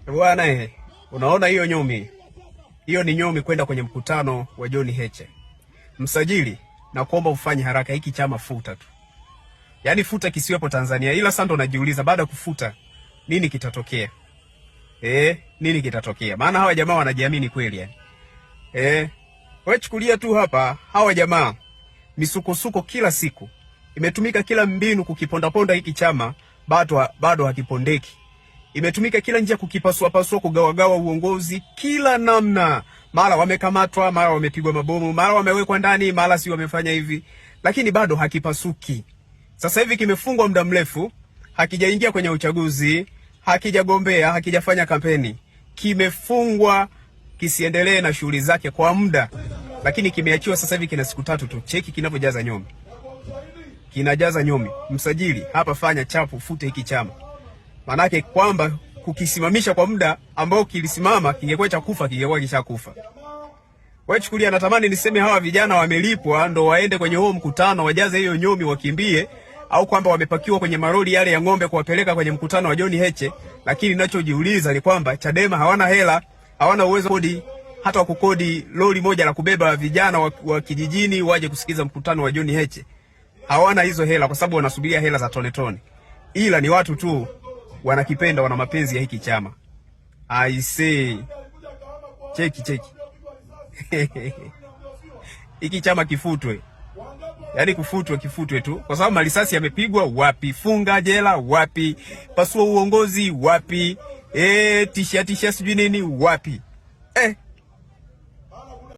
Bwana, unaona hiyo nyomi? Hiyo ni nyomi kwenda kwenye mkutano wa John Heche. Msajili, na kuomba ufanye haraka, hiki chama futa tu. Yaani futa kisiwepo Tanzania. Ila sasa ndo najiuliza baada ya kufuta nini kitatokea? Nini kitatokea? Maana hawa jamaa wanajiamini kweli yani. Wewe chukulia tu hapa hawa jamaa misukosuko kila siku. Imetumika kila mbinu kukiponda hiki chama, bado hakipondeki. Imetumika kila njia kukipasua kugawagawa uongozi kila namna. Mara wamekamatwa, mara wamepigwa mabomu, mara wamewekwa ndani, mara si wamefanya hivi, lakini bado hakipasuki. Sasa hivi kimefungwa muda mrefu, hakijaingia kwenye uchaguzi, hakijagombea, hakijafanya kampeni. Kimefungwa kisiendelee na shughuli zake kwa muda, lakini kimeachiwa sasa hivi kina siku 3 tu. Cheki kinavyojaza nyomi. Kinajaza nyomi. Msajili, hapa fanya chapu, fute hiki chama. Manake kwamba kukisimamisha kwa muda ambao kilisimama kingekuwa cha kufa, kingekuwa kishakufa. Wewe chukulia, natamani niseme hawa vijana wamelipwa ndo waende kwenye huo mkutano wajaze hiyo nyomi wakimbie, au kwamba wamepakiwa kwenye maroli yale ya ng'ombe kuwapeleka kwenye mkutano wa John Heche. Lakini ninachojiuliza ni kwamba Chadema hawana hela, hawana uwezo kodi hata kukodi lori moja la kubeba vijana wa kijijini waje kusikiza mkutano wa John Heche. Hawana hizo hela kwa sababu wanasubiria hela za tone. Ila ni watu tu wanakipenda, wana mapenzi ya hiki chama. I say. Cheki. Hiki chama kifutwe. Yaani kifutwe tu. Kwa sababu malisasi yamepigwa wapi? Funga jela wapi? Pasua uongozi wapi? Tisha sijui nini wapi?